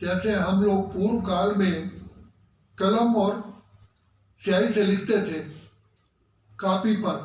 जैसे हम लोग पूर्व काल में कलम और स्याही से लिखते थे कॉपी पर,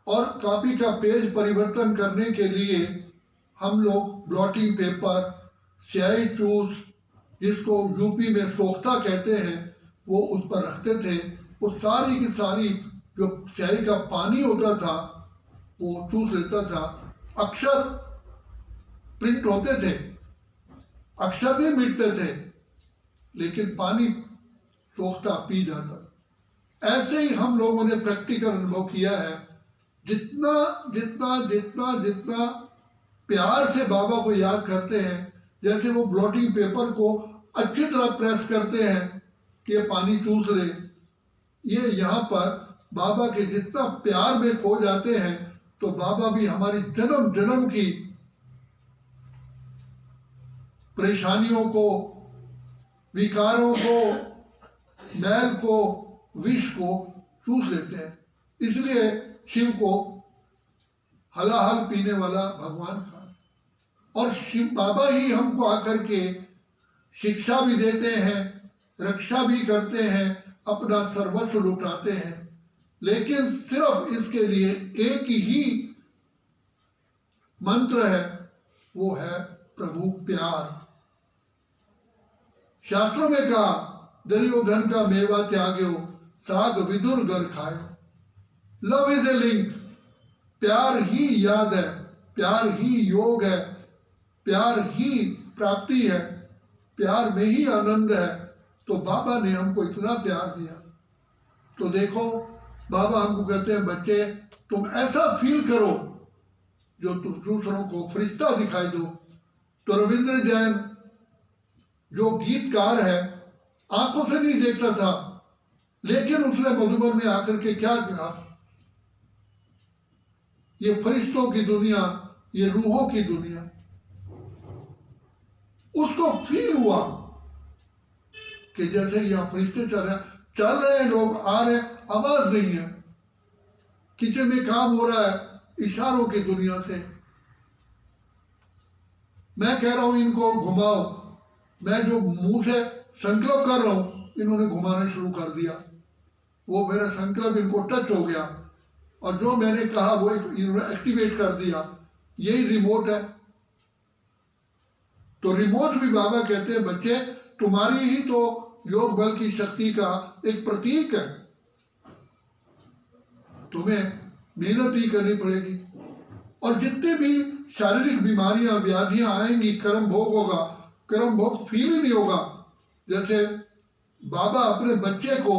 और कॉपी का पेज परिवर्तन करने के लिए हम लोग ब्लॉटिंग पेपर, स्याही चूस, जिसको यूपी में सोख्ता कहते हैं, वो उस पर रखते थे। वो सारी की सारी जो स्याही का पानी होता था वो चूस लेता था। अक्षर प्रिंट होते थे, अक्षर भी मिटते थे, लेकिन पानी सोख्ता पी जाता। ऐसे ही हम लोगों ने प्रैक्टिकल अनुभव किया है। जितना जितना जितना जितना प्यार से बाबा को याद करते हैं, जैसे वो ब्लॉटिंग पेपर को अच्छी तरह प्रेस करते हैं कि ये पानी चूस ले, ये यहाँ पर बाबा के जितना प्यार में खो जाते हैं, तो बाबा भी हमारी जन्म जन्म की परेशानियों को, विकारों को, मैल को, विष को चूस लेते हैं। इसलिए शिव को हलाहल पीने वाला भगवान कहा। और शिव बाबा ही हमको आकर के शिक्षा भी देते हैं, रक्षा भी करते हैं, अपना सर्वस्व लुटाते हैं। लेकिन सिर्फ इसके लिए एक ही मंत्र है, वो है प्रभु प्यार। शास्त्रों में कहा, दुर्योधन का मेवा त्याग्यो, साग विदुर घर खायो। लव इज ए लिंक, प्यार ही याद है, प्यार ही योग है, प्यार ही प्राप्ति है, प्यार में ही आनंद है। तो बाबा ने हमको इतना प्यार दिया। तो देखो, बाबा हमको कहते हैं, बच्चे तुम ऐसा फील करो जो तुम दूसरों को फरिश्ता दिखाई दो। तो रविंद्र जैन जो गीतकार है, आंखों से नहीं देखता था, लेकिन उसने मधुबन में आकर के क्या कहा, ये फरिश्तों की दुनिया, ये रूहों की दुनिया। उसको फील हुआ कि जैसे यहाँ फरिश्ते चल रहे हैं, लोग आ रहे हैं, आवाज नहीं है, किचन में काम हो रहा है इशारों की दुनिया से। मैं कह रहा हूं इनको घुमाओ, मैं जो मुंह से संकल्प कर रहा हूं, इन्होंने घुमाना शुरू कर दिया। वो मेरा संकल्प इनको टच हो गया, और जो मैंने कहा वो इन्होंने एक्टिवेट कर दिया। यही रिमोट है। तो रिमोट भी बाबा कहते हैं, बच्चे तुम्हारी ही तो योग बल की शक्ति का एक प्रतीक है, तुम्हें मेहनत ही करनी पड़ेगी। और जितनी भी शारीरिक बीमारियां, व्याधियां आएंगी, कर्म भोग होगा, कर्म भोग फील ही नहीं होगा। जैसे बाबा अपने बच्चे को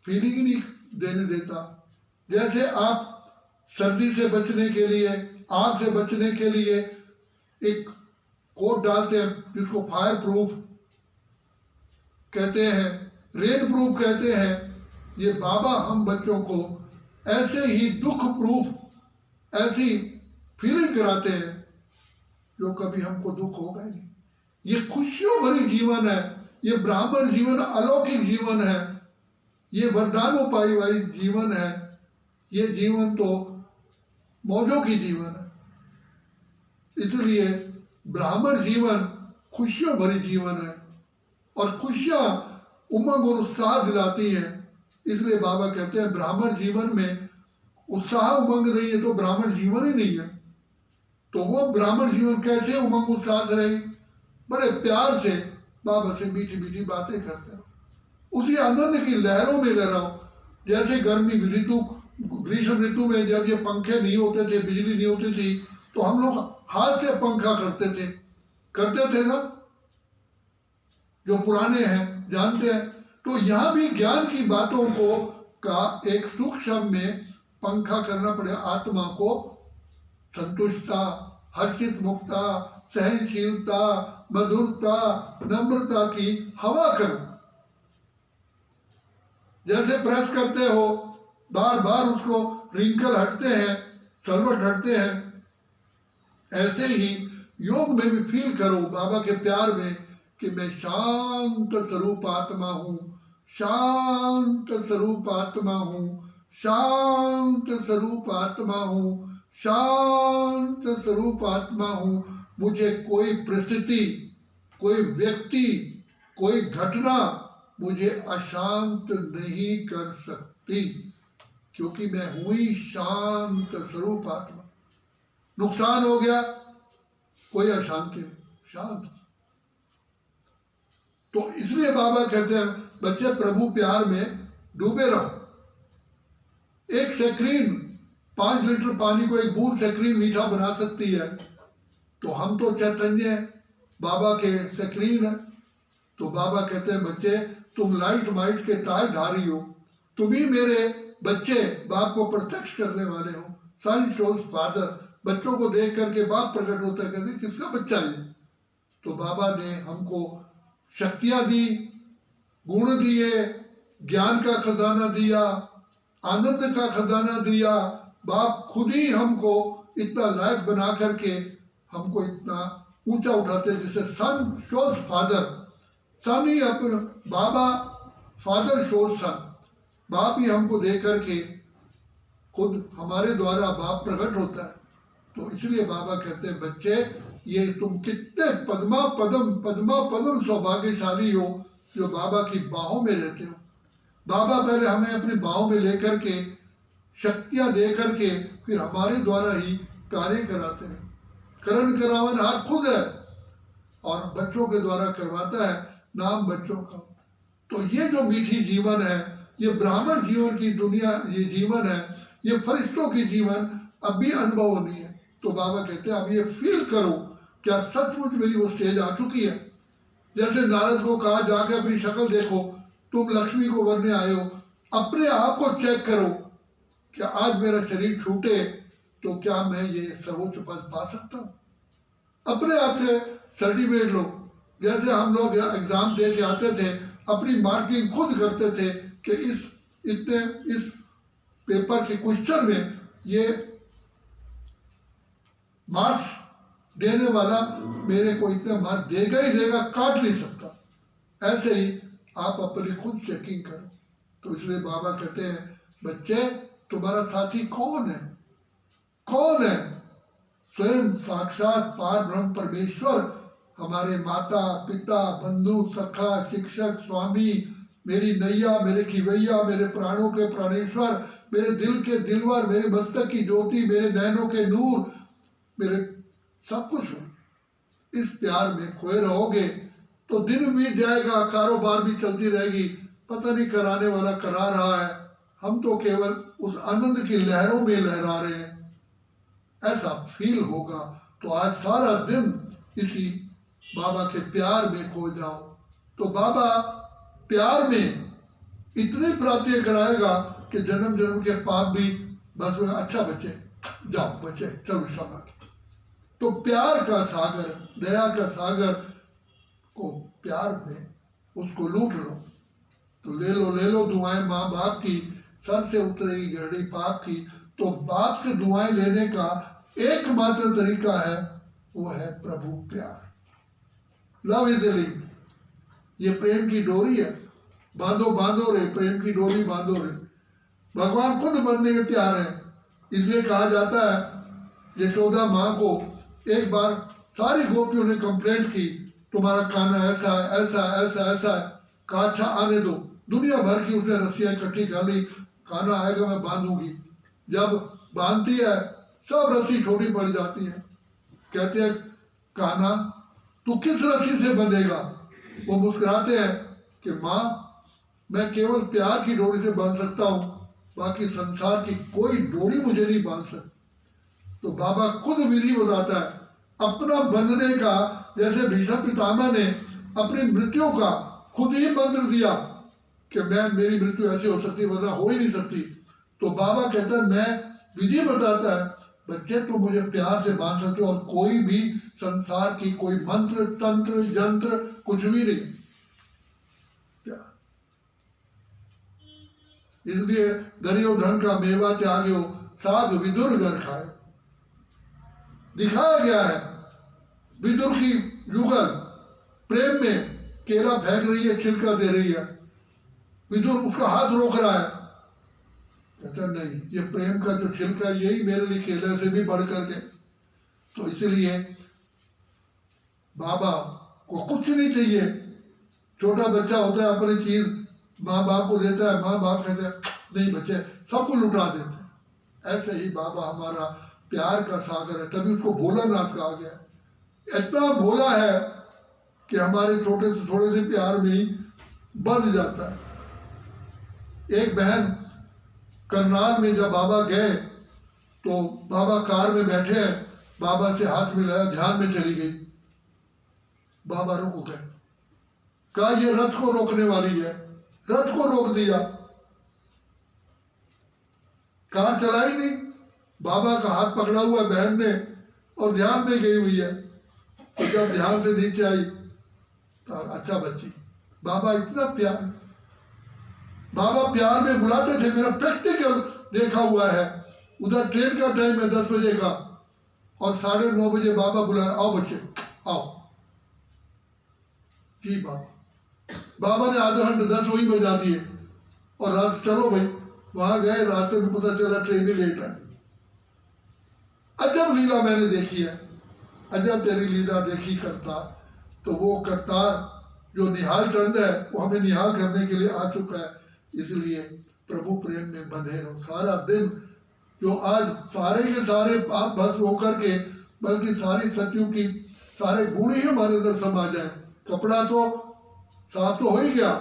फीलिंग ही नहीं देने देता। जैसे आप सर्दी से बचने के लिए, आग से बचने के लिए एक कोट डालते हैं जिसको फायर प्रूफ कहते हैं, रेन प्रूफ कहते हैं, ये बाबा हम बच्चों को ऐसे ही दुख प्रूफ ऐसी फीलिंग कराते हैं जो कभी हमको दुख होगा नहीं। ये खुशियों भरी जीवन है, ये ब्राह्मण जीवन अलौकिक जीवन है, ये वरदानोपाई वाली जीवन है। ये जीवन तो मौजों की जीवन है। इसलिए ब्राह्मण जीवन खुशियों भरी जीवन है, और खुशियां उमंग और उत्साह दिलाती हैं। इसलिए बाबा कहते हैं, ब्राह्मण जीवन में उत्साह उमंग नहीं है तो ब्राह्मण जीवन ही नहीं है। तो वो ब्राह्मण जीवन कैसे उमंग उत्साह से रहेगी? बड़े प्यार से बाबा से मीठी मीठी बातें करते रहो, उसी आनंद की लहरों में रहो। जैसे गर्मी ऋतु, ग्रीष्म ऋतु में जब ये पंखे नहीं होते थे, बिजली नहीं होती थी, तो हम लोग हाथ से पंखा करते थे ना, जो पुराने हैं जानते हैं। तो यहाँ भी ज्ञान की बातों को का एक सूक्ष्म में पंखा करना पड़े। आत्मा को संतुष्टता, हर्षित मुक्ता, सहनशीलता, मधुरता, नम्रता की हवा करो। जैसे प्रेस करते हो, बार बार उसको रिंकल हटते हैं, सलवट हटते हैं, ऐसे ही योग में भी फील करो बाबा के प्यार में कि मैं शांत स्वरूप आत्मा हूँ, शांत स्वरूप आत्मा हूँ, शांत स्वरूप आत्मा हूँ, शांत स्वरूप आत्मा हूँ। मुझे कोई परिस्थिति, कोई व्यक्ति, कोई घटना मुझे अशांत नहीं कर सकती, क्योंकि मैं हुई शांत स्वरूप आत्मा। नुकसान हो गया, कोई अशांति नहीं, शांत। तो इसलिए बाबा कहते हैं बच्चे प्रभु प्यार में डूबे रहो। एक सेक्रीन 5 लीटर पानी को एक बूंद सेक्रीन मीठा बना सकती है। तो हम तो चैतन्य बाबा के सेक्रीन है। तो बाबा कहते हैं बच्चे तुम लाइट माइट के ताजधारी हो, तुम ही मेरे बच्चे बाप को प्रत्यक्ष करने वाले हो। सन शोज फादर, बच्चों को देख करके बाप प्रकट होता है, कहते किसका बच्चा है। तो बाबा ने हमको शक्तियां दी, गुण दिए, ज्ञान का खजाना दिया, आनंद का खजाना दिया। बाप खुद ही हमको इतना लायक बना करके हमको इतना ऊंचा उठाते, जिसे सन शोज फादर, सन ही अपने बाबा, फादर शोज सन, बाप ही हमको दे करके खुद हमारे द्वारा बाप प्रकट होता है। तो इसलिए बाबा कहते हैं बच्चे ये तुम कितने पद्मा पदम सौभाग्यशाली हो जो बाबा की बाहों में रहते हो। बाबा पहले हमें अपनी बाहों में लेकर के शक्तियां दे करके फिर हमारे द्वारा ही कार्य कराते हैं। करण करावन हाथ खुद है और बच्चों के द्वारा करवाता है, नाम बच्चों का। तो ये जो मीठी जीवन है, ये ब्राह्मण जीवन की दुनिया, ये जीवन है, ये फरिश्तों की जीवन अब भी अनुभव होनी है। तो बाबा कहते हैं अब ये फील करो, क्या सचमुच मेरी वो स्टेज आ चुकी है। जैसे नारद को कहा जाके अपनी शक्ल देखो, तुम लक्ष्मी को वरने आए हो, अपने आप को चेक करो, क्या आज मेरा शरीर छूटे तो क्या मैं ये सर्वोच्च पद पा सकता हूँ। अपने आप से सर्टिफिकेट लो। जैसे हम लोग एग्जाम दे के आते थे, अपनी मार्किंग खुद करते थे कि इस पेपर के क्वेश्चन में ये मार्क्स देने वाला मेरे को इतने मार्क्स देगा ही देगा, काट नहीं सकता। ऐसे ही आप अपनी खुद चेकिंग करो। तो इसलिए बाबा कहते हैं बच्चे तुम्हारा साथी कौन है? कौन है? स्वयं साक्षात पार ब्रह्म परमेश्वर, हमारे माता पिता बंधु सखा शिक्षक स्वामी, मेरी नैया, मेरे खिवैया, मेरे प्राणों के प्राणेश्वर, मेरे दिल के दिलवर, मेरे मस्तक की ज्योति, मेरे नैनों के नूर, मेरे सब कुछ हो। इस प्यार में खोए रहोगे तो दिन बीत जाएगा, कारोबार भी चलती रहेगी, पता नहीं कराने वाला करा रहा है, हम तो केवल उस आनंद की लहरों में लहरा रहे हैं, ऐसा फील होगा। तो आज सारा दिन इसी बाबा के प्यार में खो जाओ। तो बाबा प्यार में इतनी प्राप्ति कराएगा कि जन्म जन्म के पाप भी बस में अच्छा बचे, जाओ बचे, चलो क्षमा। तो प्यार का सागर, दया का सागर को प्यार में उसको लूट लो। तो ले लो दुआएं माँ बाप की, सर से उतरेगी गहरी पाप की। तो बाप से दुआएं लेने का एकमात्र तरीका है, वो है प्रभु प्यार। लव इज ए लिंक, ये प्रेम की डोरी है। बांधो रे प्रेम की डोरी बांधो रे। भगवान खुद बनने के तैयार है। इसलिए कहा जाता है यशोदा माँ को एक बार सारी गोपियों ने कंप्लेंट की, तुम्हारा कान्हा ऐसा है ऐसा है ऐसा ऐसा है। कहा अच्छा आने दो, दुनिया भर की उसने रस्सियां इकट्ठी कर ली, कान्हा आएगा मैं बांधूंगी। जब बांधती है सब रस्सी छोटी पड़ जाती है। कहते हैं कान्हा तू किस रस्सी से बंधेगा? वो मुस्कुराते हैं कि माँ मैं केवल प्यार की डोरी से बांध सकता हूँ, बाकी संसार की कोई डोरी मुझे नहीं बांध सकती। तो बाबा खुद विधि बताता है अपना बंधने का। जैसे भीष्म पितामह ने अपनी मृत्यु का खुद ही मंत्र दिया कि मेरी मृत्यु ऐसी हो सकती वरना हो ही नहीं सकती। तो बाबा कहता है मैं विधि बताता है बच्चे तो मुझे प्यार से बांध सकते हो, और कोई भी संसार की कोई मंत्र तंत्र यंत्र कुछ भी नहीं। प्यार। इसलिए दरियो धन का मेवा त्याग्यो, साग विदुर घर खाए। दिखाया गया है विदुर की युगल प्रेम में केला फेंक रही है, छिलका दे रही है, विदुर उसका हाथ रोक रहा है। कहता नहीं, ये प्रेम का जो छिलका यही मेरे लिए केले से भी बढ़ करके। तो इसलिए बाबा को कुछ नहीं चाहिए। छोटा बच्चा होता है, अपनी चीज़ माँ बाप को देता है, माँ बाप कहते हैं नहीं बच्चे, सबको लुटा देते हैं। ऐसे ही बाबा हमारा प्यार का सागर है, तभी उसको भोलानाथ कहा गया है। इतना भोला है कि हमारे छोटे से थोड़े से प्यार में ही बंध जाता है। एक बहन करनाल में जब बाबा गए तो बाबा कार में बैठे हैं, बाबा से हाथ मिलाया, ध्यान में चली गई। बाबा रुक गए, कहा ये रथ को रोकने वाली है, रथ को रोक दिया, कार चलाई नहीं। बाबा का हाथ पकड़ा हुआ बहन ने और ध्यान में गई हुई है। तो जब ध्यान से नीचे आई तो अच्छा बच्ची, बाबा इतना प्यार, बाबा प्यार में बुलाते थे। मेरा प्रैक्टिकल देखा हुआ है। उधर ट्रेन का टाइम है 10 बजे का और 9:30 बजे बाबा बुलाया, आओ बच्चे आओ। जी बाबा ने आधा घंटे 10 वही बजा दिए और रात चलो भाई। वहां गए, रास्ते में पता चला ट्रेन ही लेट है। अजब लीला मैंने देखी है, अजब तेरी लीला देखी करतार। तो वो करतार जो निहाल चंद है वो हमें निहाल करने के लिए आ चुका है। इसलिए प्रभु प्रेम में बंधे रहो सारा दिन। जो आज सारे के सारे पाप भस्म होकर के, बल्कि सारी सत्यों की सारे गुण ही हमारे अंदर समा जाए। कपड़ा तो साफ तो हो ही गया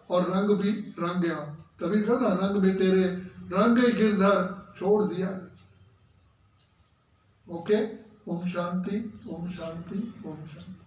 और रंग भी रंग गया। तभी कहना रंग में तेरे रंग गिरधर छोड़ दिया। ओके, ओम शांति, ओम शांति, ओम शांति।